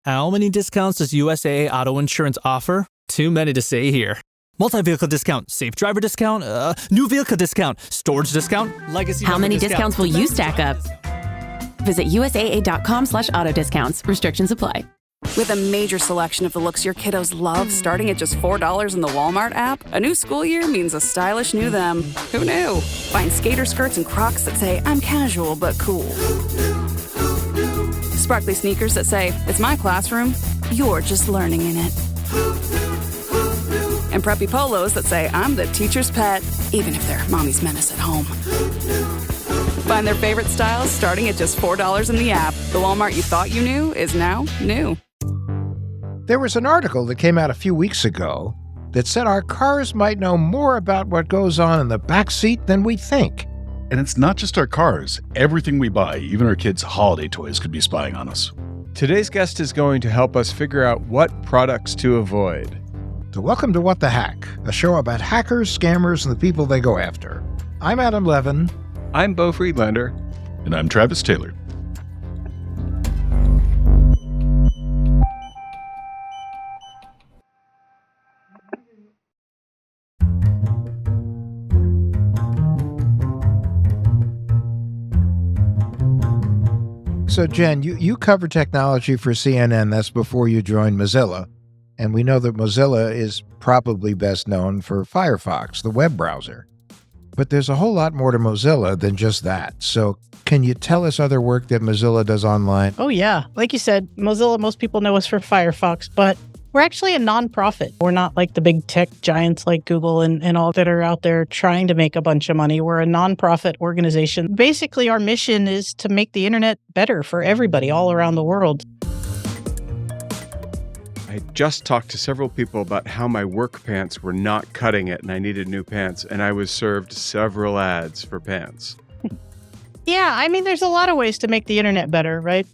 How many discounts does USAA Auto Insurance offer? Too many to say here. Multi-vehicle discount, safe driver discount, new vehicle discount, storage discount, legacy. How many discounts will you stack up? Visit USAA.com/auto discounts. Restrictions apply. With a major selection of the looks your kiddos love starting at just $4 in the Walmart app, a new school year means a stylish new them. Who knew? Find skater skirts and Crocs that say, I'm casual but cool. Sparkly sneakers that say, it's my classroom, you're just learning in it. And preppy polos that say, I'm the teacher's pet, even if they're mommy's menace at home. Find their favorite styles starting at just $4 in the app. The Walmart you thought you knew is now new. There was an article that came out a few weeks ago that said our cars might know more about what goes on in the back seat than we think. And it's not just our cars. Everything we buy, even our kids' holiday toys, could be spying on us. Today's guest is going to help us figure out what products to avoid. So welcome to What the Hack, a show about hackers, scammers, and the people they go after. I'm Adam Levin. I'm Beau Friedlander. And I'm Travis Taylor. So, Jen, you cover technology for CNN. That's before you joined Mozilla. And we know that Mozilla is probably best known for Firefox, the web browser. But there's a whole lot more to Mozilla than just that. So can you tell us other work that Mozilla does online? Oh, yeah. Like you said, Mozilla, most people know us for Firefox, but we're actually a nonprofit. We're not like the big tech giants like Google and all that are out there trying to make a bunch of money. We're a nonprofit organization. Basically, our mission is to make the internet better for everybody all around the world. I just talked to several people about how my work pants were not cutting it and I needed new pants, and I was served several ads for pants. Yeah, I mean, there's a lot of ways to make the internet better, right?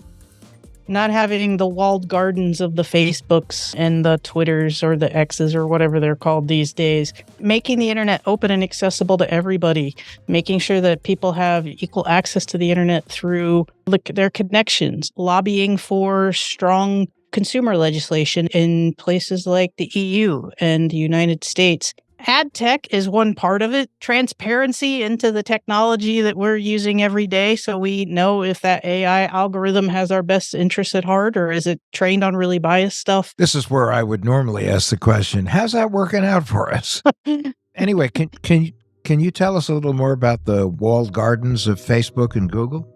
Not having the walled gardens of the Facebooks and the Twitters or the X's or whatever they're called these days. Making the internet open and accessible to everybody. Making sure that people have equal access to the internet through their connections. Lobbying for strong consumer legislation in places like the EU and the United States. Ad tech is one part of it. Transparency into the technology that we're using every day, so we know if that AI algorithm has our best interests at heart or is it trained on really biased stuff. This is where I would normally ask the question, how's that working out for us? Anyway, can you tell us a little more about the walled gardens of Facebook and Google?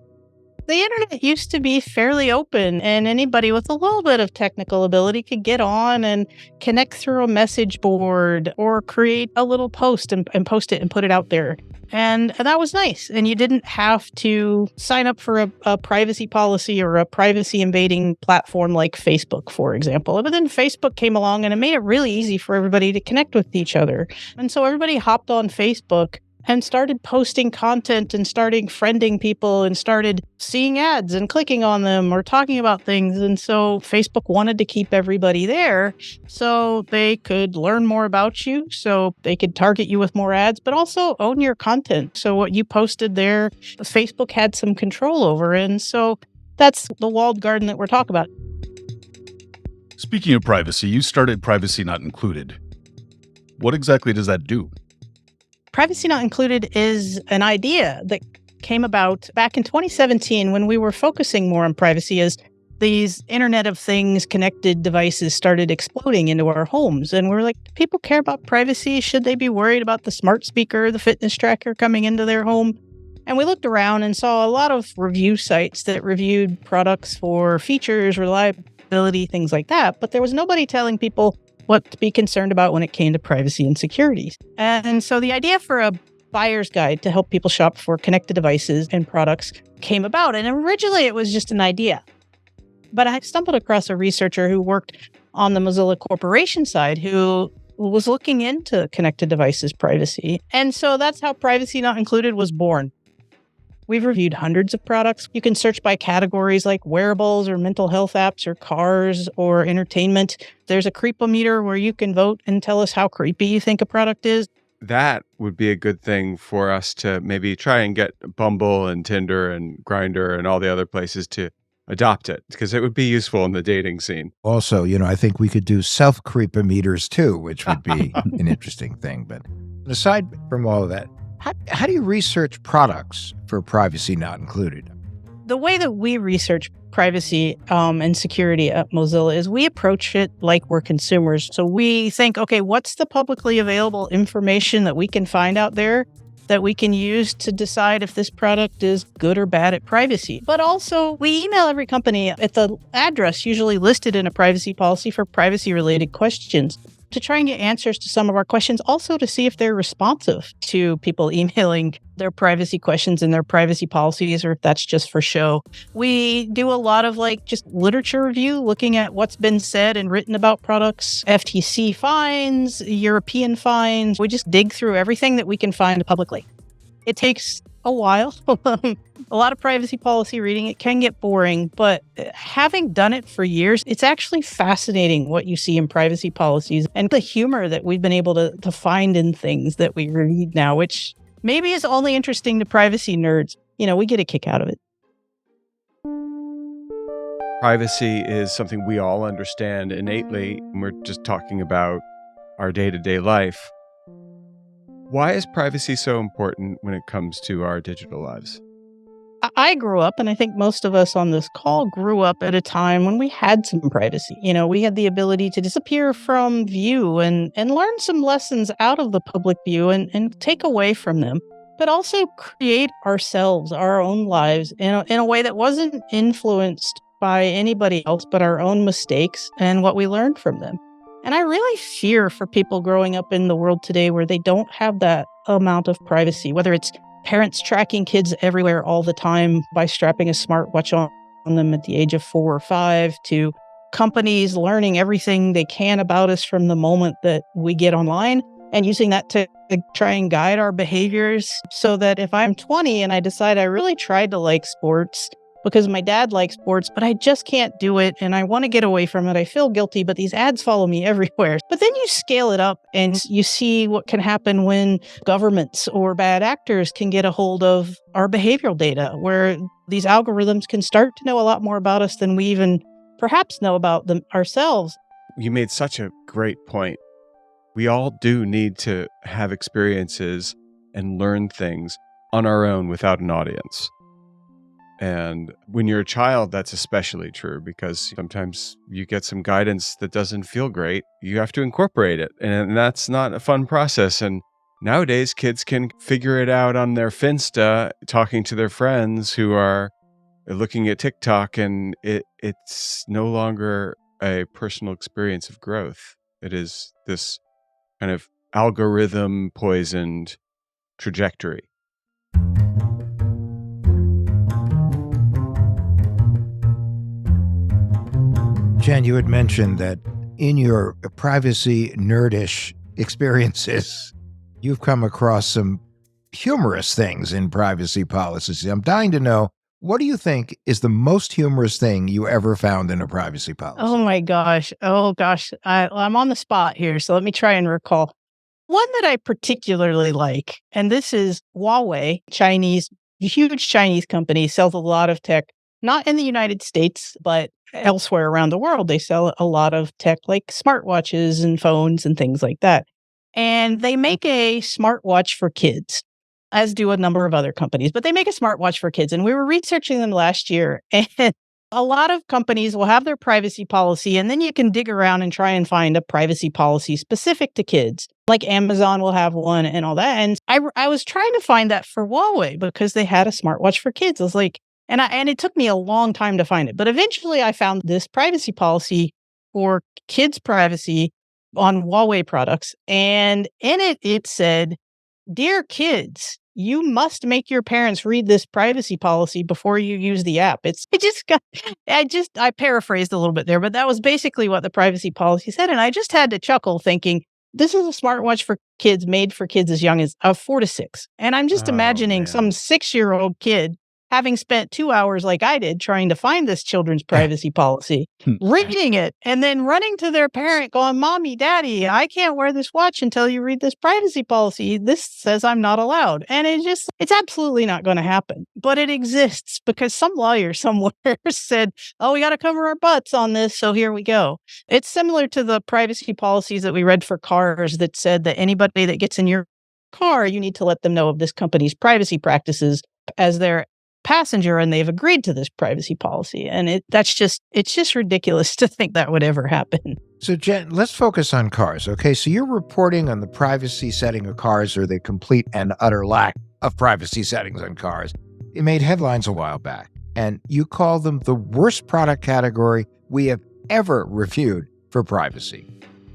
The internet used to be fairly open, and anybody with a little bit of technical ability could get on and connect through a message board or create a little post and post it and put it out there. And that was nice. And you didn't have to sign up for a privacy policy or a privacy invading platform like Facebook, for example. But then Facebook came along and it made it really easy for everybody to connect with each other. And so everybody hopped on Facebook and started posting content and starting friending people and started seeing ads and clicking on them or talking about things. And so Facebook wanted to keep everybody there so they could learn more about you, so they could target you with more ads, but also own your content. So what you posted there, Facebook had some control over. And so that's the walled garden that we're talking about. Speaking of privacy, you started Privacy Not Included. What exactly does that do? Privacy Not Included is an idea that came about back in 2017 when we were focusing more on privacy as these Internet of Things connected devices started exploding into our homes. And we're like, people care about privacy. Should they be worried about the smart speaker, the fitness tracker coming into their home? And we looked around and saw a lot of review sites that reviewed products for features, reliability, things like that. But there was nobody telling people what to be concerned about when it came to privacy and security. And so the idea for a buyer's guide to help people shop for connected devices and products came about. And originally it was just an idea. But I stumbled across a researcher who worked on the Mozilla Corporation side who was looking into connected devices privacy. And so that's how Privacy Not Included was born. We've reviewed hundreds of products. You can search by categories like wearables or mental health apps or cars or entertainment. There's a creepometer where you can vote and tell us how creepy you think a product is. That would be a good thing for us to maybe try and get Bumble and Tinder and Grindr and all the other places to adopt it because it would be useful in the dating scene. Also, I think we could do self-creepometers too, which would be an interesting thing. But aside from all of that, how do you research products for privacy not included? The way that we research privacy and security at Mozilla is we approach it like we're consumers. So we think, okay, what's the publicly available information that we can find out there that we can use to decide if this product is good or bad at privacy? But also, we email every company at the address usually listed in a privacy policy for privacy-related questions to try and get answers to some of our questions, also to see if they're responsive to people emailing their privacy questions and their privacy policies, or if that's just for show. We do a lot of just literature review, looking at what's been said and written about products, FTC fines, European fines. We just dig through everything that we can find publicly. It takes a while. A lot of privacy policy reading. It can get boring, but having done it for years, it's actually fascinating what you see in privacy policies and the humor that we've been able to find in things that we read now, which maybe is only interesting to privacy nerds. We get a kick out of it. Privacy is something we all understand innately, and we're just talking about our day-to-day life. Why is privacy so important when it comes to our digital lives? I grew up, and I think most of us on this call grew up at a time when we had some privacy. We had the ability to disappear from view and learn some lessons out of the public view and take away from them, but also create ourselves, our own lives in a way that wasn't influenced by anybody else but our own mistakes and what we learned from them. And I really fear for people growing up in the world today where they don't have that amount of privacy, whether it's parents tracking kids everywhere all the time by strapping a smartwatch on them at the age of 4 or 5, to companies learning everything they can about us from the moment that we get online and using that to try and guide our behaviors, so that if I'm 20 and I decide I really tried to like sports because my dad likes sports, but I just can't do it and I want to get away from it, I feel guilty, but these ads follow me everywhere. But then you scale it up and you see what can happen when governments or bad actors can get a hold of our behavioral data, where these algorithms can start to know a lot more about us than we even perhaps know about them ourselves. You made such a great point. We all do need to have experiences and learn things on our own without an audience. And when you're a child, that's especially true, because sometimes you get some guidance that doesn't feel great. You have to incorporate it. And that's not a fun process. And nowadays, kids can figure it out on their Finsta, talking to their friends who are looking at TikTok, and it's no longer a personal experience of growth. It is this kind of algorithm poisoned trajectory. Jen, you had mentioned that in your privacy nerdish experiences, you've come across some humorous things in privacy policies. I'm dying to know, what do you think is the most humorous thing you ever found in a privacy policy? Oh my gosh. I'm on the spot here, so let me try and recall. One that I particularly like, and this is Huawei, huge Chinese company, sells a lot of tech, not in the United States, but elsewhere around the world. They sell a lot of tech like smartwatches and phones and things like that. And they make a smartwatch for kids, as do a number of other companies, but they make a smartwatch for kids. And we were researching them last year, and a lot of companies will have their privacy policy, and then you can dig around and try and find a privacy policy specific to kids. Like Amazon will have one and all that. And I was trying to find that for Huawei because they had a smartwatch for kids. I was like, and it took me a long time to find it. But eventually I found this privacy policy for kids' privacy on Huawei products. And in it, it said, "Dear kids, you must make your parents read this privacy policy before you use the app." I paraphrased a little bit there, but that was basically what the privacy policy said. And I just had to chuckle thinking, this is a smartwatch for kids, made for kids as young as 4 to 6. And I'm just imagining some 6-year-old kid having spent 2 hours like I did trying to find this children's privacy policy, reading it, and then running to their parent going, Mommy, Daddy, I can't wear this watch until you read this privacy policy. This says I'm not allowed. And it's absolutely not going to happen. But it exists because some lawyer somewhere said, oh, we got to cover our butts on this. So here we go. It's similar to the privacy policies that we read for cars that said that anybody that gets in your car, you need to let them know of this company's privacy practices as their passenger, and they've agreed to this privacy policy. And it's just ridiculous to think that would ever happen. So, Jen, let's focus on cars. Okay, so you're reporting on the privacy setting of cars, or the complete and utter lack of privacy settings on cars. It made headlines a while back, and you call them the worst product category we have ever reviewed for privacy.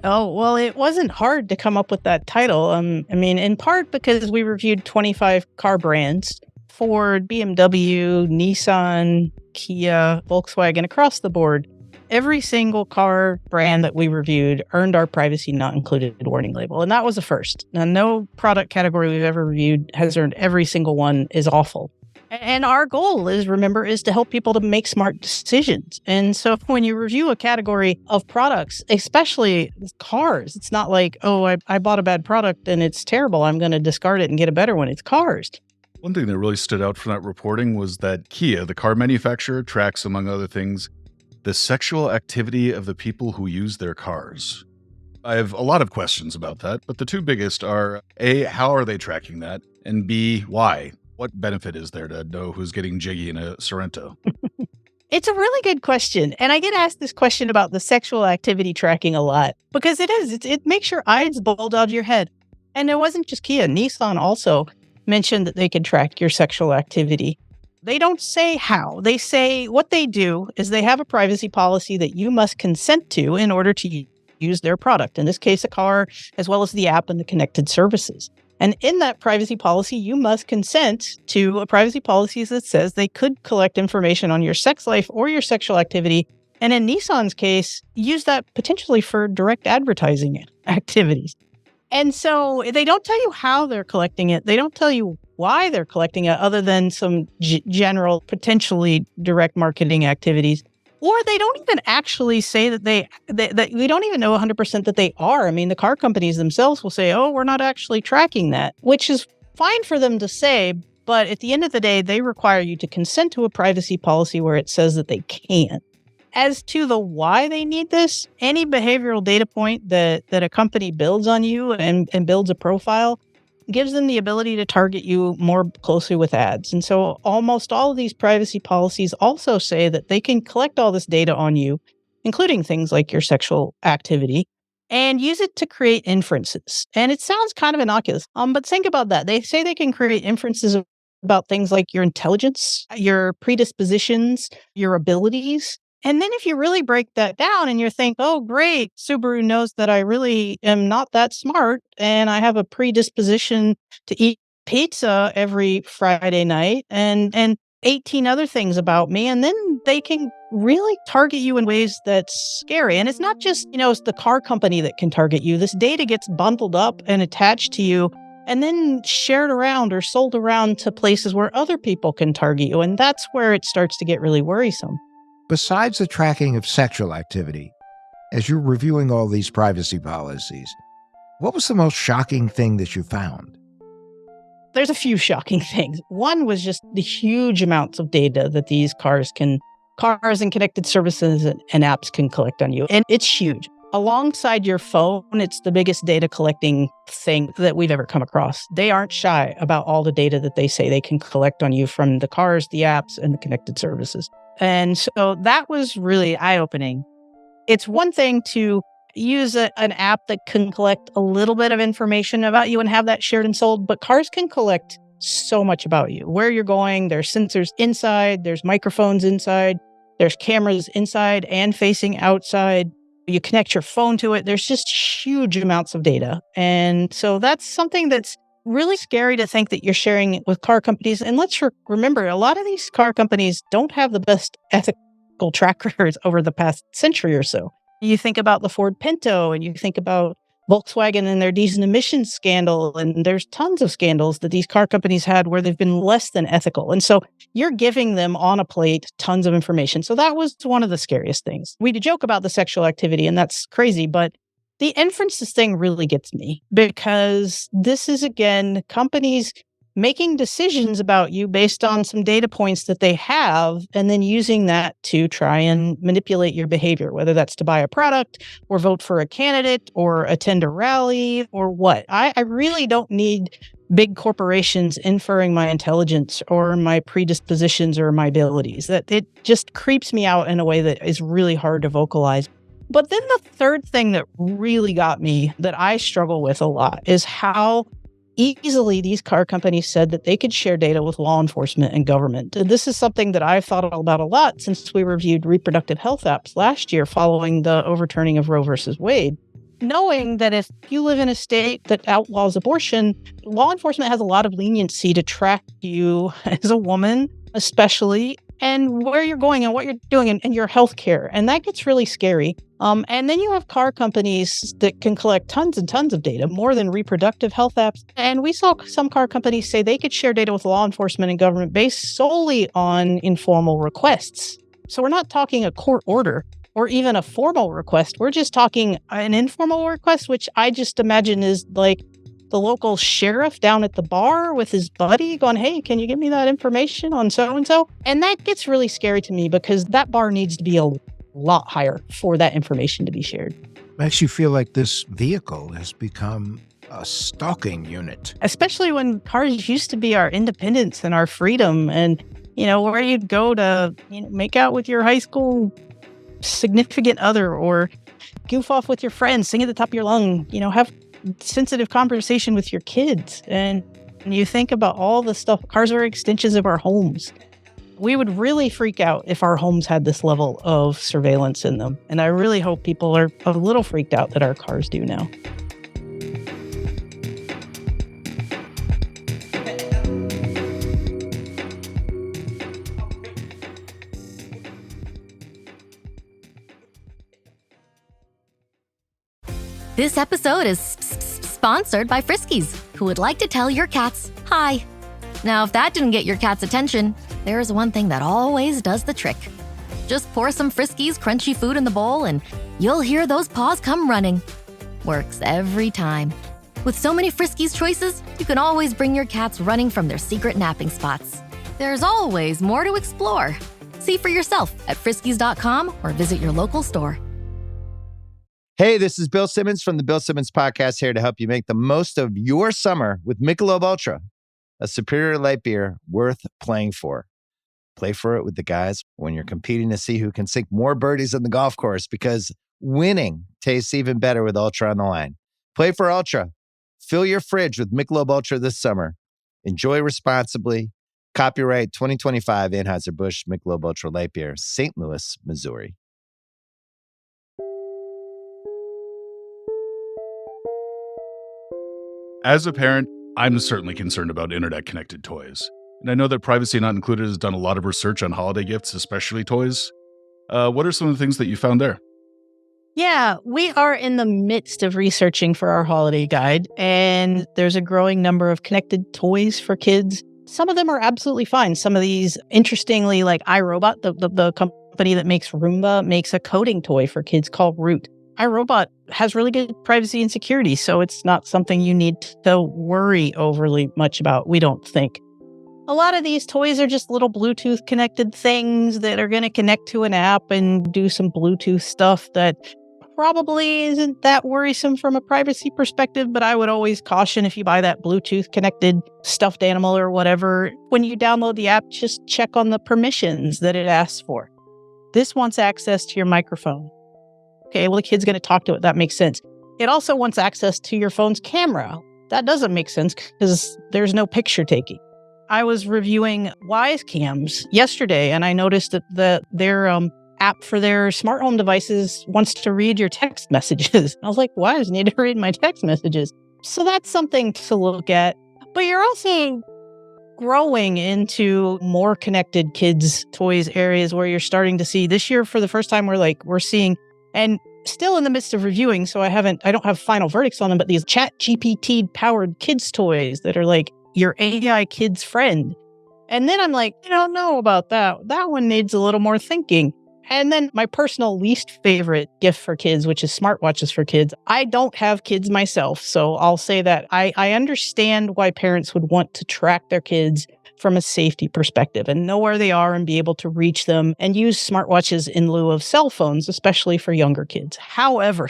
Oh, well, it wasn't hard to come up with that title. In part because we reviewed 25 car brands, Ford, BMW, Nissan, Kia, Volkswagen, across the board. Every single car brand that we reviewed earned our privacy not included warning label. And that was a first. Now, no product category we've ever reviewed has earned every single one is awful. And our goal is to help people to make smart decisions. And so when you review a category of products, especially cars, it's not like, oh, I bought a bad product and it's terrible, I'm going to discard it and get a better one. It's cars. One thing that really stood out from that reporting was that Kia, the car manufacturer, tracks, among other things, the sexual activity of the people who use their cars. I have a lot of questions about that, but the two biggest are, A, how are they tracking that? And B, why? What benefit is there to know who's getting jiggy in a Sorrento? It's a really good question. And I get asked this question about the sexual activity tracking a lot because it makes your eyes bulge out of your head. And it wasn't just Kia. Nissan also mentioned that they could track your sexual activity. They don't say how. They say what they do is they have a privacy policy that you must consent to in order to use their product. In this case, a car, as well as the app and the connected services. And in that privacy policy, you must consent to a privacy policy that says they could collect information on your sex life or your sexual activity. And in Nissan's case, use that potentially for direct advertising activities. And so they don't tell you how they're collecting it. They don't tell you why they're collecting it other than some general, potentially direct marketing activities. Or they don't even actually say that that we don't even know 100% that they are. I mean, the car companies themselves will say, oh, we're not actually tracking that, which is fine for them to say. But at the end of the day, they require you to consent to a privacy policy where it says that they can. As to the why they need this, any behavioral data point that a company builds on you and builds a profile gives them the ability to target you more closely with ads. And so almost all of these privacy policies also say that they can collect all this data on you, including things like your sexual activity, and use it to create inferences. And it sounds kind of innocuous, but think about that. They say they can create inferences about things like your intelligence, your predispositions, your abilities. And then if you really break that down and you think, oh, great, Subaru knows that I really am not that smart and I have a predisposition to eat pizza every Friday night and 18 other things about me. And then they can really target you in ways that's scary. And it's not just, it's the car company that can target you. This data gets bundled up and attached to you and then shared around or sold around to places where other people can target you. And that's where it starts to get really worrisome. Besides the tracking of sexual activity, as you're reviewing all these privacy policies, what was the most shocking thing that you found? There's a few shocking things. One was just the huge amounts of data that these cars and connected services and apps can collect on you. And it's huge. Alongside your phone, it's the biggest data collecting thing that we've ever come across. They aren't shy about all the data that they say they can collect on you from the cars, the apps, and the connected services. And so that was really eye-opening. It's one thing to use an app that can collect a little bit of information about you and have that shared and sold, but cars can collect so much about you. Where you're going, there's sensors inside, there's microphones inside, there's cameras inside and facing outside. You connect your phone to it. There's just huge amounts of data. And so that's something that's really scary to think that you're sharing it with car companies. And let's remember, a lot of these car companies don't have the best ethical track records over the past century or so. You think about the Ford Pinto and you think about Volkswagen and their diesel emissions scandal. And there's tons of scandals that these car companies had where they've been less than ethical. And so you're giving them on a plate tons of information. So that was one of the scariest things. We joke about the sexual activity, and that's crazy, but the inferences thing really gets me, because this is, again, companies making decisions about you based on some data points that they have, and then using that to try and manipulate your behavior, whether that's to buy a product or vote for a candidate or attend a rally or what. I really don't need big corporations inferring my intelligence or my predispositions or my abilities. That it just creeps me out in a way that is really hard to vocalize. But then the third thing that really got me, that I struggle with a lot, is how easily these car companies said that they could share data with law enforcement and government. And this is something that I've thought about a lot since we reviewed reproductive health apps last year following the overturning of Roe versus Wade. Knowing that if you live in a state that outlaws abortion, law enforcement has a lot of leniency to track you as a woman, especially, and where you're going and what you're doing and your health care. And that gets really scary. And then you have car companies that can collect tons and tons of data, more than reproductive health apps. And we saw some car companies say they could share data with law enforcement and government based solely on informal requests. So we're not talking a court order or even a formal request. We're just talking an informal request, which I just imagine is like the local sheriff down at the bar with his buddy going, hey, can you give me that information on so-and-so? And that gets really scary to me, because that bar needs to be a lot higher for that information to be shared. Makes you feel like this vehicle has become a stalking unit. Especially when cars used to be our independence and our freedom, and, where you'd go to make out with your high school significant other or goof off with your friends, sing at the top of your lung, have sensitive conversation with your kids. And you think about all the stuff, cars are extensions of our homes. We would really freak out if our homes had this level of surveillance in them. And I really hope people are a little freaked out that our cars do now. This episode is sponsored by Friskies, who would like to tell your cats hi. Now, if that didn't get your cat's attention, there is one thing that always does the trick. Just pour some Friskies crunchy food in the bowl and you'll hear those paws come running. Works every time. With so many Friskies choices, you can always bring your cats running from their secret napping spots. There's always more to explore. See for yourself at friskies.com or visit your local store. Hey, this is Bill Simmons from the Bill Simmons Podcast, here to help you make the most of your summer with Michelob Ultra, a superior light beer worth playing for. Play for it with the guys when you're competing to see who can sink more birdies on the golf course, because winning tastes even better with Ultra on the line. Play for Ultra. Fill your fridge with Michelob Ultra this summer. Enjoy responsibly. Copyright 2025 Anheuser-Busch Michelob Ultra Light Beer, St. Louis, Missouri. As a parent, I'm certainly concerned about internet-connected toys. And I know that Privacy Not Included has done a lot of research on holiday gifts, especially toys. What are some of the things that you found there? Yeah, we are in the midst of researching for our holiday guide, and there's a growing number of connected toys for kids. Some of them are absolutely fine. Some of these, interestingly, like iRobot, the company that makes Roomba, makes a coding toy for kids called Root. iRobot has really good privacy and security, so it's not something you need to worry overly much about, we don't think. A lot of these toys are just little Bluetooth connected things that are going to connect to an app and do some Bluetooth stuff that probably isn't that worrisome from a privacy perspective, but I would always caution, if you buy that Bluetooth connected stuffed animal or whatever, when you download the app, just check on the permissions that it asks for. This wants access to your microphone. Okay, well, the kid's going to talk to it. That makes sense. It also wants access to your phone's camera. That doesn't make sense because there's no picture taking. I was reviewing Wise Cams yesterday, and I noticed that their app for their smart home devices wants to read your text messages. I was like, why does it need to read my text messages? So that's something to look at. But you're also growing into more connected kids' toys areas where you're starting to see this year for the first time, we're seeing, and still in the midst of reviewing, so I don't have final verdicts on them, but these chat GPT powered kids toys that are like your AI kid's friend. And then I'm like, I don't know about that. That one needs a little more thinking. And then my personal least favorite gift for kids, which is smartwatches for kids. I don't have kids myself, so I'll say that I understand why parents would want to track their kids from a safety perspective and know where they are and be able to reach them and use smartwatches in lieu of cell phones, especially for younger kids. However,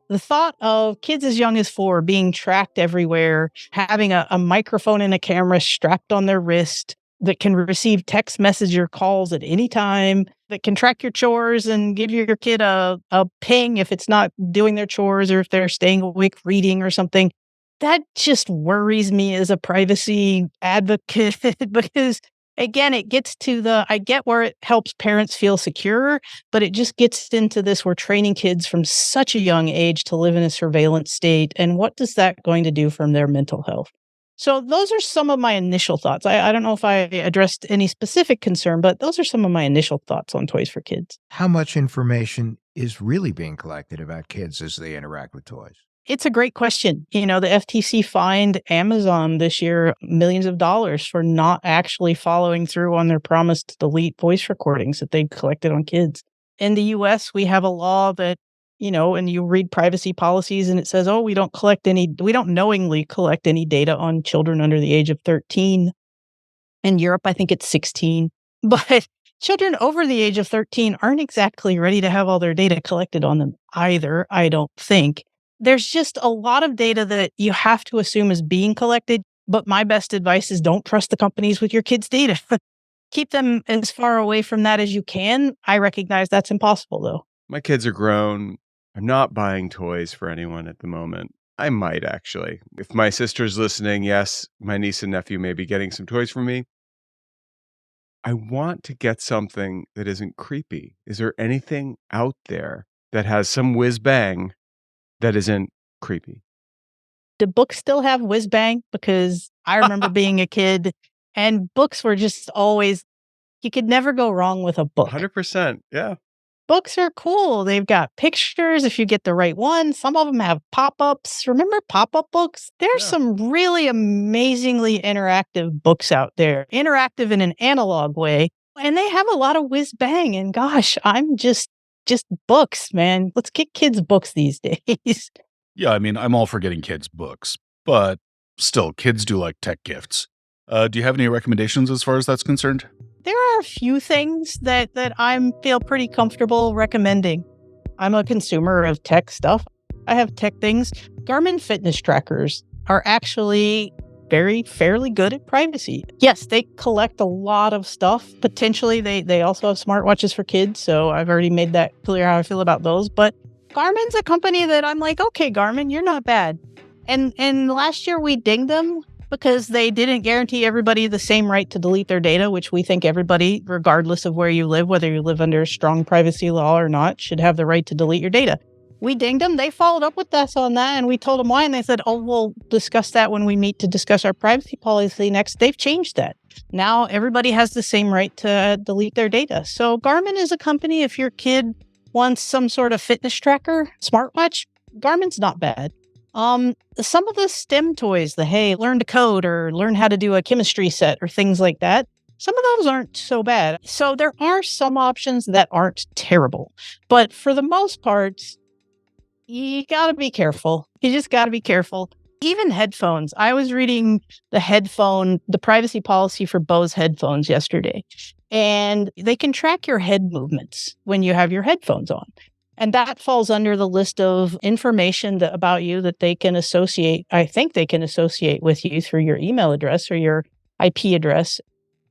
the thought of kids as young as 4 being tracked everywhere, having a microphone and a camera strapped on their wrist that can receive text message or calls at any time, that can track your chores and give your kid a ping if it's not doing their chores or if they're staying awake reading or something. That just worries me as a privacy advocate because, again, it gets to I get where it helps parents feel secure, but it just gets into this. We're training kids from such a young age to live in a surveillance state. And what is that going to do from their mental health? So those are some of my initial thoughts. I don't know if I addressed any specific concern, but those are some of my initial thoughts on toys for kids. How much information is really being collected about kids as they interact with toys? It's a great question. The FTC fined Amazon this year millions of dollars for not actually following through on their promise to delete voice recordings that they'd collected on kids. In the US, we have a law that, and you read privacy policies and it says, we don't knowingly collect any data on children under the age of 13. In Europe, I think it's 16. But children over the age of 13 aren't exactly ready to have all their data collected on them either, I don't think. There's just a lot of data that you have to assume is being collected, but my best advice is don't trust the companies with your kids' data. Keep them as far away from that as you can. I recognize that's impossible, though. My kids are grown. I'm not buying toys for anyone at the moment. I might, actually. If my sister's listening, yes, my niece and nephew may be getting some toys from me. I want to get something that isn't creepy. Is there anything out there that has some whiz-bang that isn't creepy? Do books still have whiz bang? Because I remember being a kid and books were just always, you could never go wrong with a book. 100%. Yeah. Books are cool. They've got pictures if you get the right one. Some of them have pop-ups. Remember pop-up books? There's some really amazingly interactive books out there. Interactive in an analog way. And they have a lot of whiz bang. And gosh, I'm just books, man. Let's get kids books these days. Yeah, I mean, I'm all for getting kids books, but still, kids do like tech gifts. Do you have any recommendations as far as that's concerned? There are a few things that I feel pretty comfortable recommending. I'm a consumer of tech stuff. I have tech things. Garmin fitness trackers are actually fairly good at privacy. Yes, they collect a lot of stuff. Potentially, they also have smartwatches for kids, so I've already made that clear how I feel about those. But Garmin's a company that I'm like, okay, Garmin, you're not bad. And last year we dinged them because they didn't guarantee everybody the same right to delete their data, which we think everybody, regardless of where you live, whether you live under a strong privacy law or not, should have the right to delete your data. We dinged them. They followed up with us on that, and we told them why, and they said, we'll discuss that when we meet to discuss our privacy policy next. They've changed that. Now everybody has the same right to delete their data. So Garmin is a company, if your kid wants some sort of fitness tracker, smartwatch, Garmin's not bad. Some of the STEM toys, learn to code or learn how to do a chemistry set or things like that, some of those aren't so bad. So there are some options that aren't terrible. But for the most part, you got to be careful. You just got to be careful. Even headphones. I was reading the privacy policy for Bose headphones yesterday, and they can track your head movements when you have your headphones on. And that falls under the list of information about you that they can associate. I think they can associate with you through your email address or your IP address.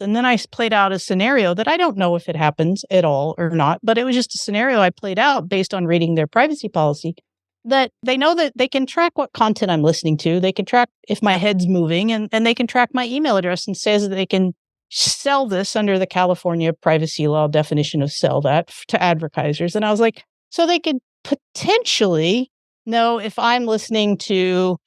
And then I played out a scenario that I don't know if it happens at all or not, but it was just a scenario I played out based on reading their privacy policy, that they know that they can track what content I'm listening to. They can track if my head's moving, and they can track my email address and says that they can sell this under the California privacy law definition of sell that to advertisers. And I was like, so they could potentially know if I'm listening to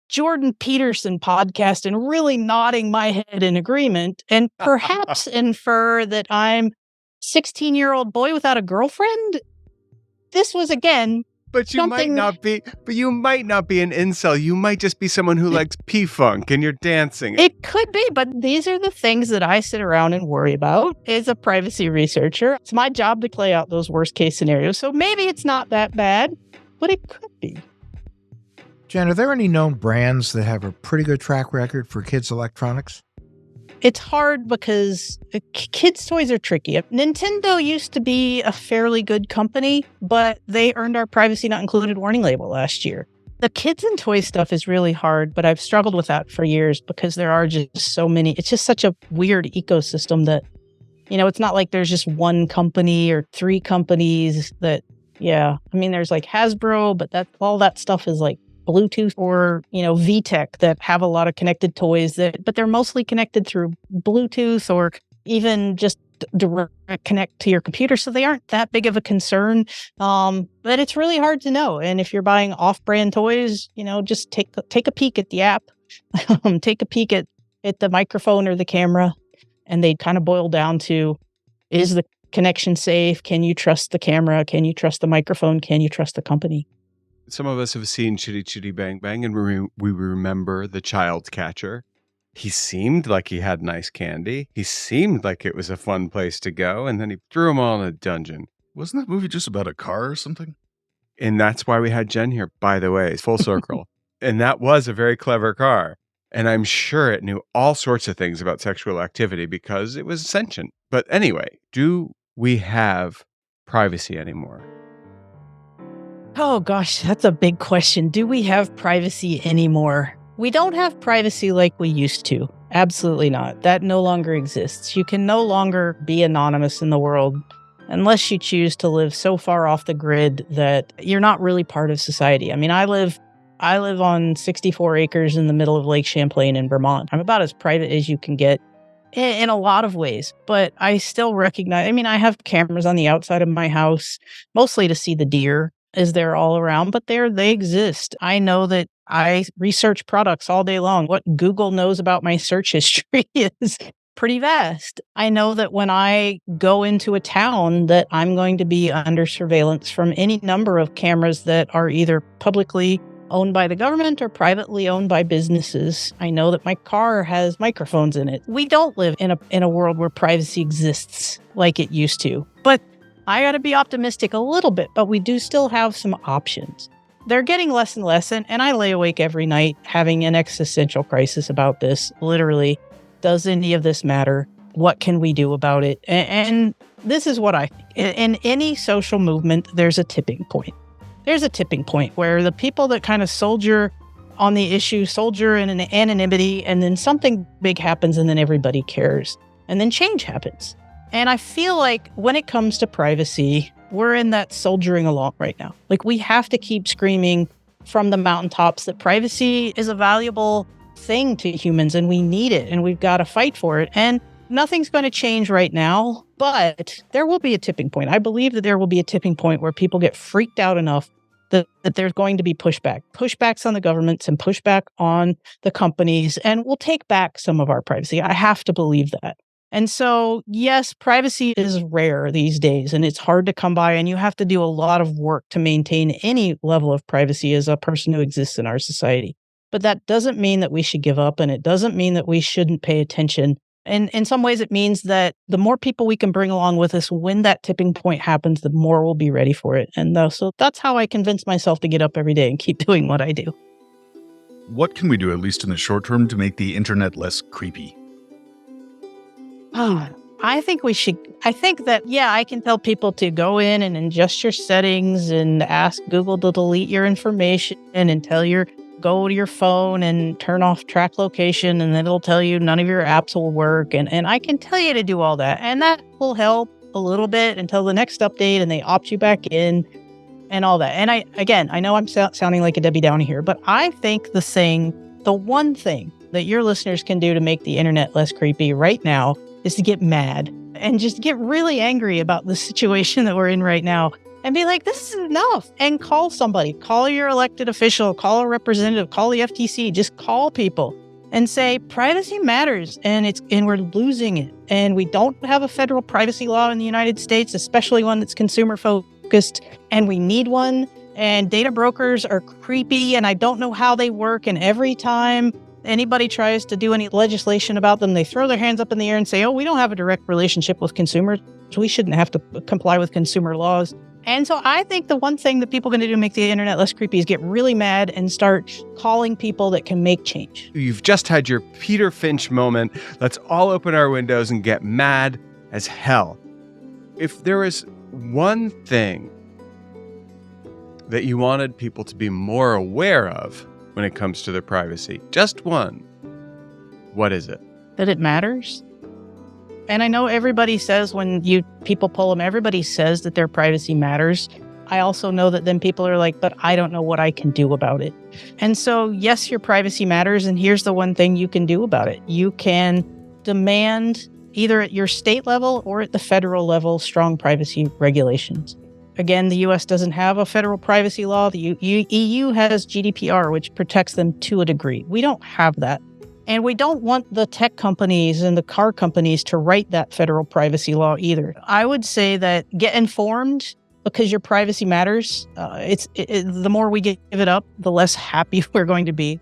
Jordan Peterson podcast and really nodding my head in agreement, and perhaps infer that I'm a 16-year-old boy without a girlfriend. This was, again, But you might not be an incel. You might just be someone who likes P-Funk and you're dancing. It could be, but these are the things that I sit around and worry about as a privacy researcher. It's my job to play out those worst case scenarios. So maybe it's not that bad, but it could be. Jen, are there any known brands that have a pretty good track record for kids' electronics? It's hard because kids' toys are tricky. Nintendo used to be a fairly good company, but they earned our privacy not included warning label last year. The kids and toy stuff is really hard, but I've struggled with that for years because there are just so many. It's just such a weird ecosystem that, it's not like there's just one company or three companies that, there's like Hasbro, but all that stuff is like Bluetooth or, VTech that have a lot of connected toys but they're mostly connected through Bluetooth or even just direct connect to your computer. So they aren't that big of a concern. But it's really hard to know. And if you're buying off-brand toys, just take a peek at the app, take a peek at the microphone or the camera. And they kind of boil down to, is the connection safe? Can you trust the camera? Can you trust the microphone? Can you trust the company? Some of us have seen Chitty Chitty Bang Bang, and we remember the child catcher. He seemed like he had nice candy. He seemed like it was a fun place to go, and then he threw them all in a dungeon. Wasn't that movie just about a car or something? And that's why we had Jen here, by the way, full circle. And that was a very clever car. And I'm sure it knew all sorts of things about sexual activity because it was sentient. But anyway, do we have privacy anymore? Oh gosh, that's a big question. Do we have privacy anymore? We don't have privacy like we used to. Absolutely not. That no longer exists. You can no longer be anonymous in the world unless you choose to live so far off the grid that you're not really part of society. I mean, I live on 64 acres in the middle of Lake Champlain in Vermont. I'm about as private as you can get in a lot of ways, but I still recognize, I have cameras on the outside of my house, mostly to see the deer as they're all around, but they exist. I know that I research products all day long. What Google knows about my search history is pretty vast. I know that when I go into a town that I'm going to be under surveillance from any number of cameras that are either publicly owned by the government or privately owned by businesses. I know that my car has microphones in it. We don't live in a world where privacy exists like it used to. But I got to be optimistic a little bit, but we do still have some options. They're getting less and less, and I lay awake every night having an existential crisis about this. Literally, does any of this matter? What can we do about it? And this is what I think. In any social movement, there's a tipping point. There's a tipping point where the people that kind of soldier on the issue, soldier in an anonymity, and then something big happens and then everybody cares. And then change happens. And I feel like when it comes to privacy, we're in that soldiering along right now. Like we have to keep screaming from the mountaintops that privacy is a valuable thing to humans and we need it and we've got to fight for it. And nothing's going to change right now, but there will be a tipping point. I believe that there will be a tipping point where people get freaked out enough that there's going to be pushbacks on the governments and pushback on the companies, and we'll take back some of our privacy. I have to believe that. And so, yes, privacy is rare these days, and it's hard to come by, and you have to do a lot of work to maintain any level of privacy as a person who exists in our society. But that doesn't mean that we should give up, and it doesn't mean that we shouldn't pay attention. And in some ways, it means that the more people we can bring along with us when that tipping point happens, the more we'll be ready for it. And so that's how I convince myself to get up every day and keep doing what I do. What can we do, at least in the short term, to make the internet less creepy? I think that, I can tell people to go in and adjust your settings and ask Google to delete your information and go to your phone and turn off track location, and then it'll tell you none of your apps will work. And I can tell you to do all that. And that will help a little bit until the next update and they opt you back in and all that. And I know I'm sounding like a Debbie Downer here, but I think the one thing that your listeners can do to make the internet less creepy right now is to get mad and just get really angry about the situation that we're in right now. And be like, this is enough. And call somebody. Call your elected official. Call a representative. Call the FTC. Just call people and say privacy matters, and we're losing it. And we don't have a federal privacy law in the United States, especially one that's consumer focused. And we need one. And data brokers are creepy, and I don't know how they work. And every time anybody tries to do any legislation about them, they throw their hands up in the air and say, oh, we don't have a direct relationship with consumers. We shouldn't have to comply with consumer laws. And so I think the one thing that people are going to do to make the internet less creepy is get really mad and start calling people that can make change. You've just had your Peter Finch moment. Let's all open our windows and get mad as hell. If there was one thing that you wanted people to be more aware of when it comes to their privacy, just one, what is it? That it matters. And I know everybody says when people pull them, everybody says that their privacy matters. I also know that then people are like, but I don't know what I can do about it. And so, yes, your privacy matters. And here's the one thing you can do about it. You can demand either at your state level or at the federal level, strong privacy regulations. Again, the U.S. doesn't have a federal privacy law. The EU has GDPR, which protects them to a degree. We don't have that. And we don't want the tech companies and the car companies to write that federal privacy law either. I would say that get informed because your privacy matters. The more we give it up, the less happy we're going to be.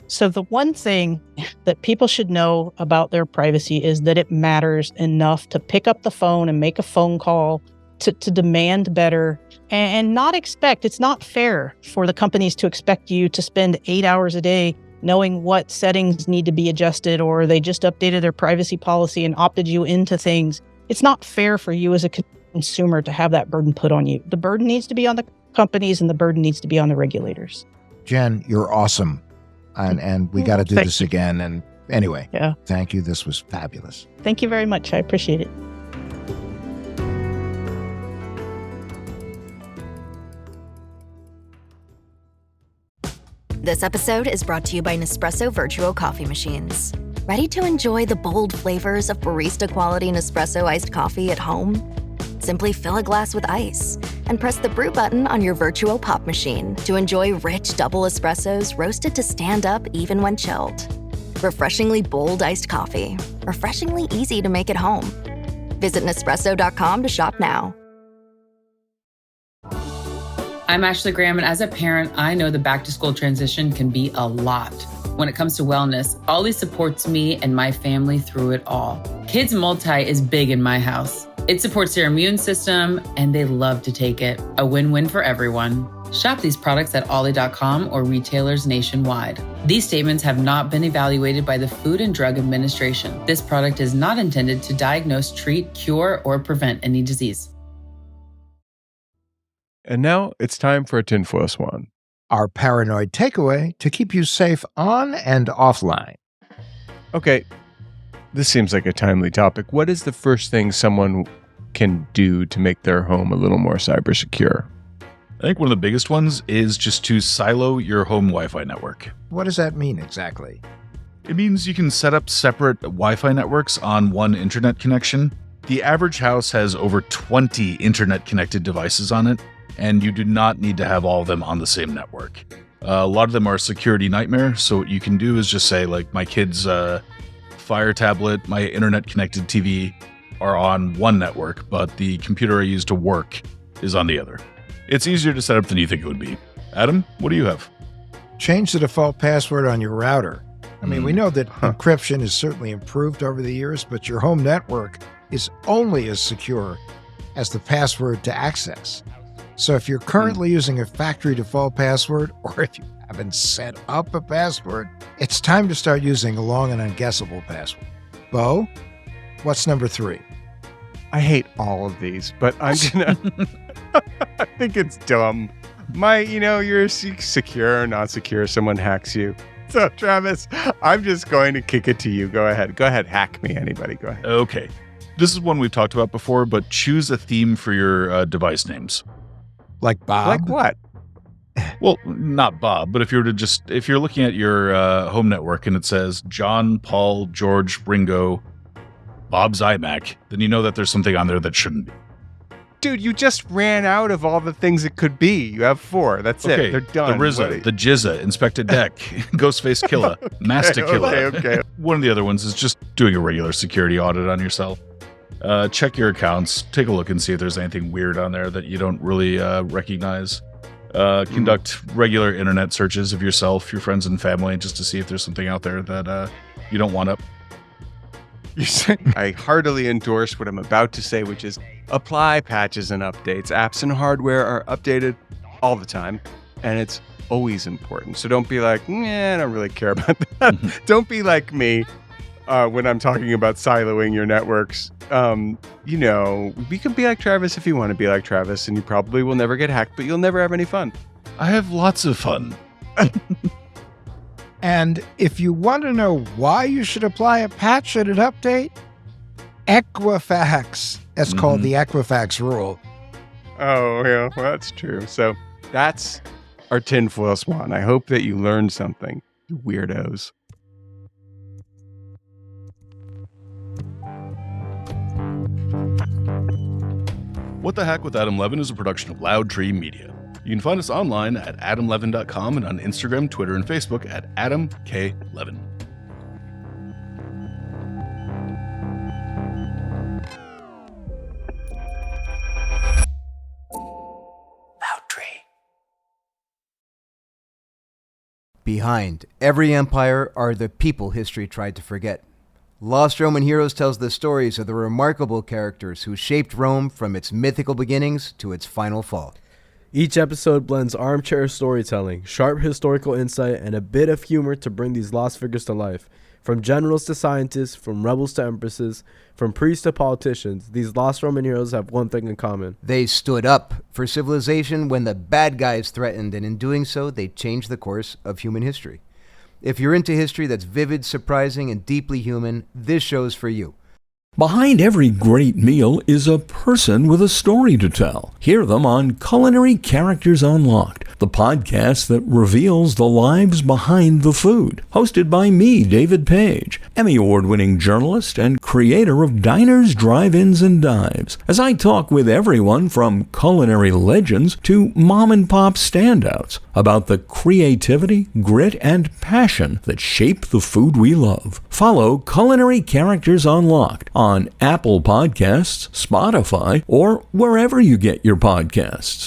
So the one thing that people should know about their privacy is that it matters enough to pick up the phone and make a phone call, to demand better, and not expect. It's not fair for the companies to expect you to spend 8 hours a day knowing what settings need to be adjusted, or they just updated their privacy policy and opted you into things. It's not fair for you as a consumer to have that burden put on you. The burden needs to be on the companies and the burden needs to be on the regulators. Jen, you're awesome. And we got to do this again. And anyway, Thank you. This was fabulous. Thank you very much. I appreciate it. This episode is brought to you by Nespresso Virtuo Coffee Machines. Ready to enjoy the bold flavors of barista-quality Nespresso iced coffee at home? Simply fill a glass with ice and press the brew button on your Virtuo Pop machine to enjoy rich double espressos roasted to stand up even when chilled. Refreshingly bold iced coffee. Refreshingly easy to make at home. Visit Nespresso.com to shop now. I'm Ashley Graham, and as a parent, I know the back-to-school transition can be a lot. When it comes to wellness, Ollie supports me and my family through it all. Kids Multi is big in my house. It supports their immune system, and they love to take it. A win-win for everyone. Shop these products at ollie.com or retailers nationwide. These statements have not been evaluated by the Food and Drug Administration. This product is not intended to diagnose, treat, cure, or prevent any disease. And now it's time for a tinfoil swan. Our paranoid takeaway to keep you safe on and offline. Okay, this seems like a timely topic. What is the first thing someone can do to make their home a little more cyber secure? I think one of the biggest ones is just to silo your home Wi-Fi network. What does that mean exactly? It means you can set up separate Wi-Fi networks on one internet connection. The average house has over 20 internet-connected devices on it, and you do not need to have all of them on the same network. A lot of them are a security nightmare, so what you can do is just say, like, my kid's Fire tablet, my internet-connected TV are on one network, but the computer I use to work is on the other. It's easier to set up than you think it would be. Adam, what do you have? Change the default password on your router. I mean, we know that encryption has certainly improved over the years, but your home network is only as secure as the password to access. So if you're currently using a factory default password, or if you haven't set up a password, it's time to start using a long and unguessable password. Beau, what's number 3? I hate all of these, but I'm gonna... I think it's dumb. You're secure or not secure, someone hacks you. So, Travis, I'm just going to kick it to you. Go ahead, hack me, anybody, go ahead. Okay. This is one we've talked about before, but choose a theme for your device names. Like Bob? Like what? Well, not Bob, but if you're looking at your home network and it says John, Paul, George, Ringo, Bob's iMac, then you know that there's something on there that shouldn't be. Dude, you just ran out of all the things it could be. You have 4. That's it. They're done. The RZA, the Jizza, Inspected Deck, Ghostface Killer, Master Killer. Okay. One of the other ones is just doing a regular security audit on yourself. Check your accounts, take a look and see if there's anything weird on there that you don't really recognize. Conduct regular internet searches of yourself, your friends and family, just to see if there's something out there that you don't want up. I heartily endorse what I'm about to say, which is apply patches and updates. Apps and hardware are updated all the time, and it's always important. So don't be like, I don't really care about that. Don't be like me when I'm talking about siloing your networks. We can be like Travis if you want to be like Travis, and you probably will never get hacked, but you'll never have any fun. I have lots of fun. And if you want to know why you should apply a patch and an update, Equifax. That's called the Equifax rule. Oh, yeah, well, that's true. So that's our tinfoil swan. I hope that you learned something, you weirdos. What the Heck with Adam Levin is a production of Loud Tree Media. You can find us online at adamlevin.com and on Instagram, Twitter, and Facebook at Adam K. Levin. Loud Tree. Behind every empire are the people history tried to forget. Lost Roman Heroes tells the stories of the remarkable characters who shaped Rome from its mythical beginnings to its final fall. Each episode blends armchair storytelling, sharp historical insight, and a bit of humor to bring these lost figures to life. From generals to scientists, from rebels to empresses, from priests to politicians, these lost Roman heroes have one thing in common. They stood up for civilization when the bad guys threatened, and in doing so, they changed the course of human history. If you're into history that's vivid, surprising, and deeply human, this show's for you. Behind every great meal is a person with a story to tell. Hear them on Culinary Characters Unlocked, the podcast that reveals the lives behind the food. Hosted by me, David Page, Emmy Award-winning journalist and creator of Diners, Drive-Ins, and Dives, as I talk with everyone from culinary legends to mom-and-pop standouts about the creativity, grit, and passion that shape the food we love. Follow Culinary Characters Unlocked on Apple Podcasts, Spotify, or wherever you get your podcasts.